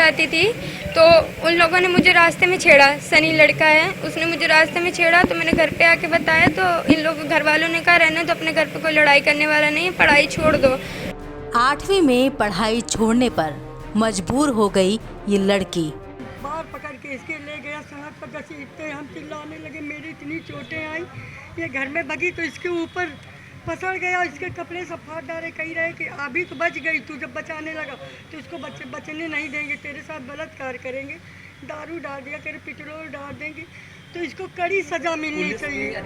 जाती थी तो उन लोगों ने मुझे रास्ते में छेड़ा। सनी लड़का है, उसने मुझे रास्ते में छेड़ा तो मैंने घर पे आके बताया तो इन लोग घर वालों ने कहा रहने तो, अपने घर पे कोई लड़ाई करने वाला नहीं है, पढ़ाई छोड़ दो। 8वीं में पढ़ाई छोड़ने पर मजबूर हो गई ये लड़की। बार पकड़ के इसके ले गया, सड़क पर घसीटते हम चिल्लाने लगे, मेरी इतनी चोटें आई, ये घर में बगी तो इसके ऊपर पसड़ गया, इसके कपड़े सब फाड़ डाले। कही रहे कि अभी तो बच गई, तू जब बचाने लगा तो इसको बचने नहीं देंगे, तेरे साथ बलात्कार करेंगे, दारू डाल दिया, तेरे पेट्रोल डाल देंगे, तो इसको कड़ी सजा मिलनी चाहिए।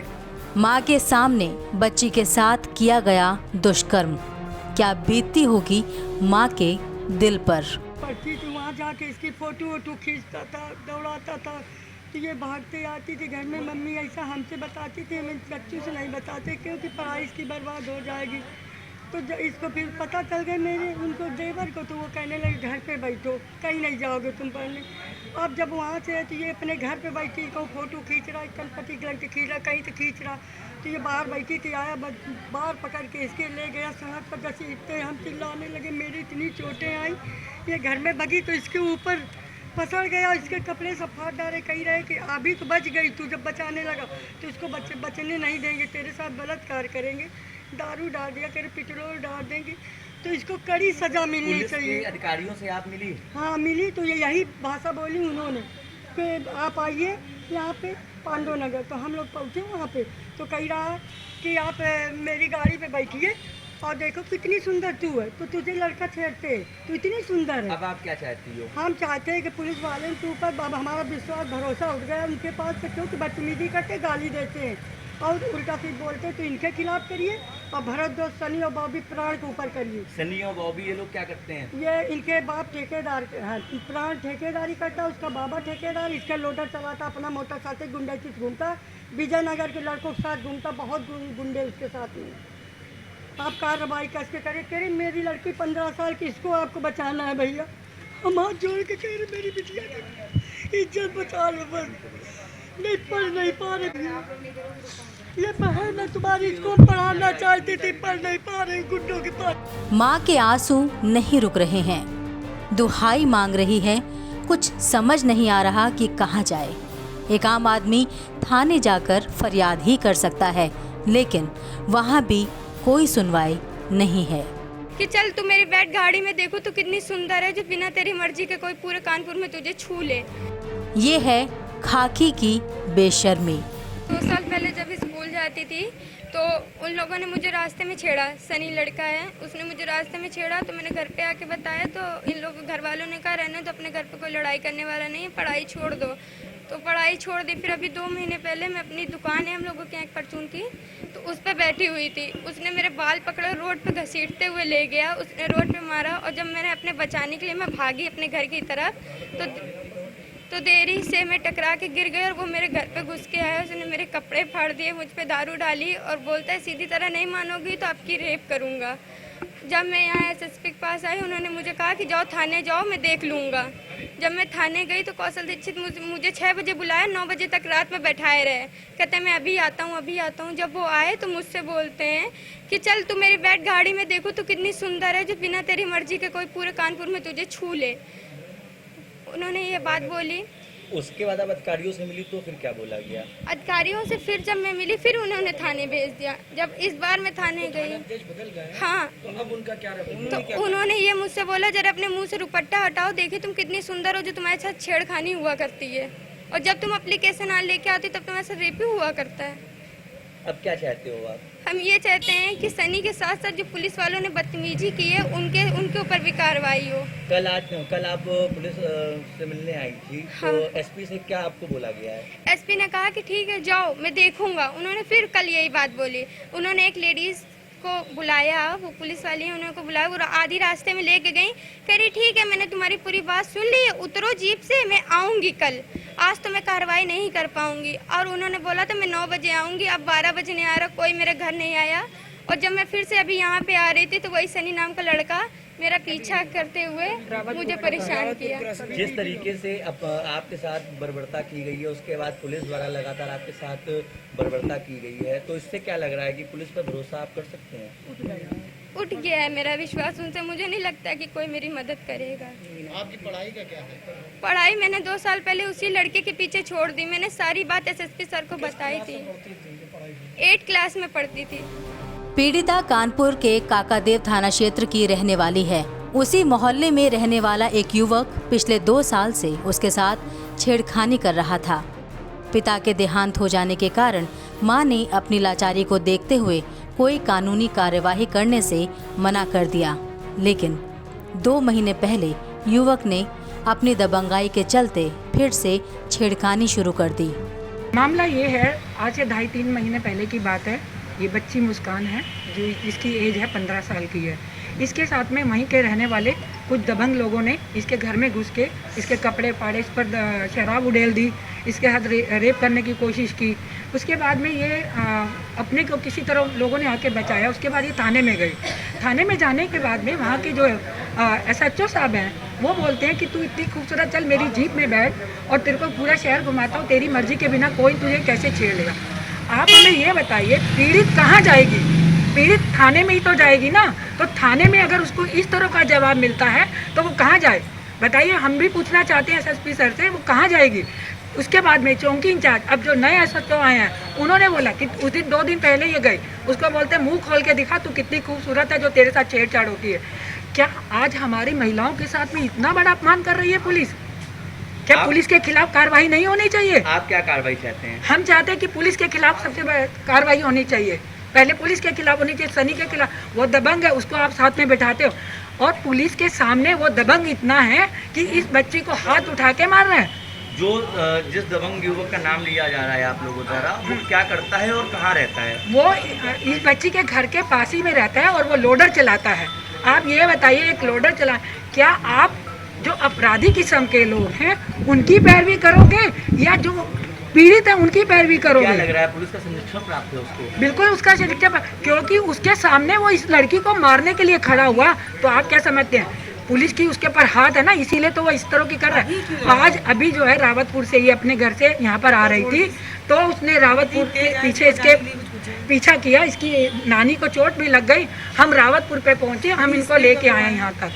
माँ के सामने बच्ची के साथ किया गया दुष्कर्म, क्या बीतती होगी माँ के दिल पर। पढ़ती थी वहाँ जाके इसकी फोटो वोटो खींचता था, दौड़ाता था, तो ये भागते आती थी घर में, मम्मी ऐसा हमसे बताती थी, हमें बच्चों से नहीं बताते क्योंकि पढ़ाई इसकी बर्बाद हो जाएगी। तो इसको फिर पता चल गया मेरे उनको देवर को, तो वो कहने लगे घर पे बैठो, कहीं नहीं जाओगे तुम पढ़ने। अब जब वहाँ से तो ये अपने घर पे बैठी, कहूँ फोटो खींच रहा है, कलपति के खींच रहा, कहीं तो खींच रहा, तो ये बाहर बैठी थी, आया बाहर पकड़ के इसके ले गया, सड़क पर घसीटते हम चिल्लाने लगे, मेरी इतनी चोटें आई, ये घर में बगी तो इसके ऊपर पसड़ गया, इसके कपड़े सब फाड़ डाले। कही रहे कि अभी तो बच गई, तू जब बचाने लगा तो इसको बचने नहीं देंगे, तेरे साथ बलात्कार करेंगे, दारू डाल दिया, तेरे पेट्रोल डाल देंगे, तो इसको कड़ी सजा मिलनी चाहिए। अधिकारियों से आप मिली? हाँ मिली, तो ये यही भाषा बोली उन्होंने कि आप आइए यहाँ पे पांडव नगर। तो हम लोग पहुँचे वहाँ पे, तो कही रहा कि आप मेरी गाड़ी पे बैठिए और देखो कितनी सुंदर तू है, तो तुझे लड़का छेड़ते, तू इतनी सुंदर है। अब आप क्या चाहती हो? हम चाहते हैं कि पुलिस वाले के ऊपर अब हमारा विश्वास भरोसा उठ गया उनके पास, क्योंकि बदतमीजी करते, गाली देते हैं और उल्टा सीध बोलते हैं, तो इनके खिलाफ करिए और भरत दोस्त सनी और बॉबी प्राण के ऊपर करिए। सनी और बॉबी ये लोग क्या करते हैं? ये इनके बाप ठेकेदार है, प्राण ठेकेदारी करता, उसका बाबा ठेकेदार, इसका लोडर चलाता, अपना मोटरसाइकिल गुंडे से घूमता, विजयनगर के लड़कों के साथ घूमता, बहुत गुंडे उसके साथ में। आप कार्रवाई कैसे करें? कह रहे मेरी लड़की 15 साल की, इसको आपको बचाना है भैया, हम हाथ जोड़ के कह रहे मेरी बिटिया की इज्जत बचा लो, बस नहीं पढ़ नहीं पा रही, ये बहन मैं तुम्हारी इसको पढ़ाना चाहती थी, पढ़ नहीं पा रही गुंडों के पास। माँ के आंसू नहीं रुक रहे हैं, दुहाई मांग रही है, कुछ समझ नहीं आ रहा कि कहाँ जाए। एक आम आदमी थाने जाकर फरियाद ही कर सकता है, लेकिन वहाँ भी कोई सुनवाई नहीं है। कि चल तू मेरी बैठ गाड़ी में, देखो तो कितनी सुंदर है, जो बिना तेरी मर्जी के कोई पूरे कानपुर में तुझे छू ले। ये है खाकी की बेशर्मी। 2 साल पहले जब स्कूल जाती थी तो उन लोगों ने मुझे रास्ते में छेड़ा। सनी लड़का है, उसने मुझे रास्ते में छेड़ा तो मैंने घर पे आके बताया तो इन लोग घर वालों ने कहा रहने तो, अपने घर पे कोई लड़ाई करने वाला नहीं है, पढ़ाई छोड़ दो। तो पढ़ाई छोड़ दी। फिर अभी 2 महीने पहले मैं अपनी दुकान है हम लोगों के यहाँ परचून की, तो उस पर बैठी हुई थी, उसने मेरे बाल पकड़े, रोड पे घसीटते हुए ले गया, उसने रोड पे मारा। और जब मैंने अपने बचाने के लिए मैं भागी अपने घर की तरफ तो देरी से मैं टकरा के गिर गई और वो मेरे घर पे घुस के आया, उसने मेरे कपड़े फाड़ दिए, मुझ पे दारू डाली और बोलता है सीधी तरह नहीं मानोगी तो आपकी रेप करूँगा। जब मैं यहाँ एसएसपी के पास आई, उन्होंने मुझे कहा कि जाओ थाने जाओ, मैं देख लूँगा। जब मैं थाने गई तो कौशल दीक्षित मुझे 6 बजे बुलाया, 9 बजे तक रात में बैठाए रहे, कहते हैं मैं अभी आता हूँ अभी आता हूँ। जब वो आए तो मुझसे बोलते हैं कि चल तू मेरी बैठ गाड़ी में, देखो तो कितनी सुंदर है, जो बिना तेरी मर्जी के कोई पूरे कानपुर में तुझे छू ले। उन्होंने ये बात बोली। उसके बाद अब अधिकारियों से मिली तो फिर क्या बोला गया? अधिकारियों से फिर जब मैं मिली फिर उन्होंने थाने भेज दिया। जब इस बार मैं थाने गई, हाँ, तो अब उनका क्या रवैया? तो उन्होंने ये मुझसे बोला जरा अपने मुंह से दुपट्टा हटाओ, देखे तुम कितनी सुंदर हो, जो तुम्हारे साथ छेड़खानी हुआ करती है, और जब तुम एप्लीकेशन आन लेके आती तब तुम्हारे साथ रेप ही हुआ करता है। अब क्या चाहते हो आप? हम ये चाहते हैं कि सनी के साथ साथ जो पुलिस वालों ने बदतमीजी की है उनके ऊपर भी कार्रवाई हो। कल आप पुलिस से मिलने आई थी, हाँ। तो एसपी से क्या आपको बोला गया है? एसपी ने कहा कि ठीक है जाओ मैं देखूंगा। उन्होंने फिर कल यही बात बोली। उन्होंने एक लेडीज को बुलाया, वो पुलिस वाली है, उन्होंने बुलाया, वो आधी रास्ते में लेके गई, कह रही ठीक है मैंने तुम्हारी पूरी बात सुन ली, उतरो जीप से, मैं आऊँगी कल, आज तो मैं कार्रवाई नहीं कर पाऊँगी। और उन्होंने बोला था मैं 9 बजे आऊँगी, अब 12 बजे नहीं आ रहा, कोई मेरे घर नहीं आया। और जब मैं फिर से अभी यहाँ पे आ रही थी तो वही सनी नाम का लड़का मेरा पीछा करते हुए मुझे परेशान किया। जिस तरीके से आपके साथ बर्बरता की गई है, उसके बाद पुलिस द्वारा लगातार आपके साथ बर्बरता की गई है, तो इससे क्या लग रहा है कि पुलिस पर भरोसा आप कर सकते हैं? उठ गया है मेरा विश्वास उनसे। मुझे नहीं लगता कि कोई मेरी मदद करेगा। आपकी पढ़ाई का क्या है? पढ़ाई मैंने 2 साल पहले उसी लड़के के पीछे छोड़ दी। मैंने सारी बात एसएसपी सर को बताई थी। 8 क्लास में पढ़ती थी। पीड़िता कानपुर के काकादेव थाना क्षेत्र की रहने वाली है। उसी मोहल्ले में रहने वाला एक युवक पिछले 2 साल से उसके साथ छेड़खानी कर रहा था। पिता के देहांत हो जाने के कारण मां ने अपनी लाचारी को देखते हुए कोई कानूनी कार्यवाही करने से मना कर दिया, लेकिन 2 महीने पहले युवक ने अपनी दबंगाई के चलते फिर से छेड़खानी शुरू कर दी। मामला ये है, आज से 2.5-3 महीने पहले की बात है। ये बच्ची मुस्कान है जो इसकी एज है 15 साल की है। इसके साथ में वहीं के रहने वाले कुछ दबंग लोगों ने इसके घर में घुस के इसके कपड़े फाड़े, इस पर शराब उड़ेल दी, इसके हाथ रेप करने की कोशिश की। उसके बाद में ये अपने को किसी तरह लोगों ने आके बचाया। उसके बाद ये थाने में गई। थाने में जाने के बाद में वहाँ के जो SHO साहब हैं वो बोलते हैं कि तू इतनी खूबसूरत, चल मेरी जीप में बैठ और तेरे को पूरा शहर घुमाता हूँ, तेरी मर्जी के बिना कोई तुझे कैसे छेड़ लेगा। आप हमें ये बताइए, पीड़ित कहाँ जाएगी? पीड़ित थाने में ही तो जाएगी ना। तो थाने में अगर उसको इस तरह का जवाब मिलता है तो वो कहाँ जाए बताइए? हम भी पूछना चाहते हैं SSP सर से, वो कहाँ जाएगी? उसके बाद में चौकी इंचार्ज, अब जो नए SHO आए हैं, उन्होंने बोला कि उस दिन 2 दिन पहले ये गई, उसको बोलते मुंह खोल के दिखा तू कितनी खूबसूरत है जो तेरे साथ छेड़छाड़ होती है। क्या आज हमारी महिलाओं के साथ में इतना बड़ा अपमान कर रही है पुलिस? क्या पुलिस के खिलाफ कार्रवाई नहीं होनी चाहिए? आप क्या कार्रवाई चाहते हैं? हम चाहते हैं कि पुलिस के खिलाफ सबसे कार्रवाई होनी चाहिए। पहले पुलिस के खिलाफ होनी चाहिए। सनी के खिलाफ, वो दबंग है, उसको आप साथ में बैठाते हो और पुलिस के सामने वो दबंग इतना है कि इस बच्ची को हाथ उठा के मार रहे हैं। जो जिस दबंग युवक का नाम लिया जा रहा है आप लोगों द्वारा, वो क्या करता है और कहाँ रहता है? वो इस बच्ची के घर के पास ही में रहता है और वो लोडर चलाता है। आप ये बताइए, एक लोडर चला, क्या आप जो अपराधी किस्म के लोग हैं उनकी पैरवी करोगे या जो पीड़ित है उनकी पैरवी करोगे? क्या लग रहा है पुलिस का संरक्षण प्राप्त है उसको? बिल्कुल उसका संरक्षण, क्योंकि उसके सामने वो इस लड़की को मारने के लिए खड़ा हुआ। तो आप क्या समझते हैं पुलिस की उसके ऊपर हाथ है ना, इसीलिए तो वो इस तरह की कर रहा है। आज अभी जो है रावतपुर से ये अपने घर से यहाँ पर आ रही थी तो उसने रावतपुर के पीछे इसके पीछा किया, इसकी नानी को चोट भी लग गई। हम रावतपुर पे पहुंचे, हम इनको लेके आए यहाँ तक।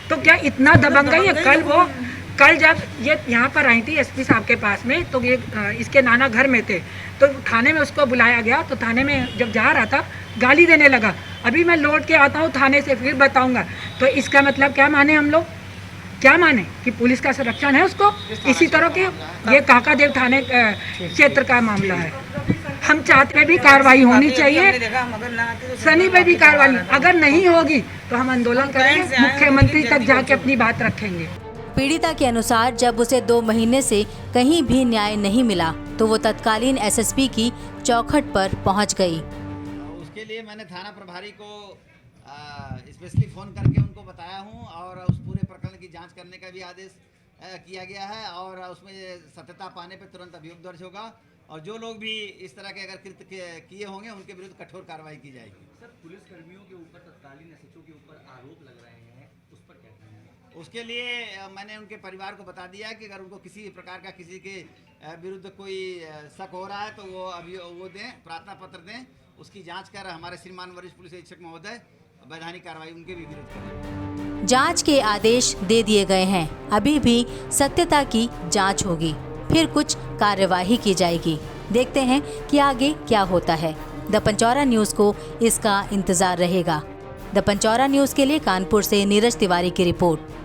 तो क्या इतना दबंग है? कल जब ये यहाँ पर आई थी SP साहब के पास में, तो ये इसके नाना घर में थे, तो थाने में उसको बुलाया गया। तो थाने में जब जा रहा था गाली देने लगा, अभी मैं लौट के आता हूँ थाने से फिर बताऊँगा। तो इसका मतलब क्या माने हम लोग? क्या माने कि पुलिस का संरक्षण है उसको? इसी तरह के ये काकादेव थाने क्षेत्र का मामला है। हम चाहते भी कार्रवाई होनी चाहिए, सनी पे भी कार्रवाई। अगर नहीं होगी तो हम आंदोलन करेंगे, मुख्यमंत्री तक जाके अपनी बात रखेंगे। पीड़िता के अनुसार जब उसे 2 महीने से कहीं भी न्याय नहीं मिला तो वो तत्कालीन SSP की चौखट पर पहुंच गई। उसके लिए मैंने थाना प्रभारी को स्पेशली फ़ोन करके उनको बताया हूं और उस पूरे प्रकरण की जांच करने का भी आदेश किया गया है और उसमें सत्यता पाने पर तुरंत अभियोग दर्ज होगा और जो लोग भी इस तरह के अगर कृत्य किए होंगे उनके विरुद्ध कठोर कार्रवाई की जाएगी। सर, पुलिस कर्मियों के ऊपर तत्कालीन SHO के ऊपर आरोप लग रहे हैं, उस पर क्या कहेंगे? उसके लिए मैंने उनके परिवार को बता दिया कि अगर उनको किसी प्रकार का किसी के विरुद्ध कोई शक हो रहा है तो वो दें, प्रार्थना पत्र दें, उसकी जांच कर हमारे श्रीमान वरिष्ठ पुलिस अधीक्षक महोदय वैधानिक कार्रवाई उनके भी विरुद्ध करें। जांच के आदेश दे दिए गए हैं, अभी भी सत्यता की जांच होगी, फिर कुछ कार्यवाही की जाएगी। देखते हैं कि आगे क्या होता है। द पंचौरा न्यूज़ को इसका इंतजार रहेगा। द पंचौरा न्यूज़ के लिए कानपुर से नीरज तिवारी की रिपोर्ट।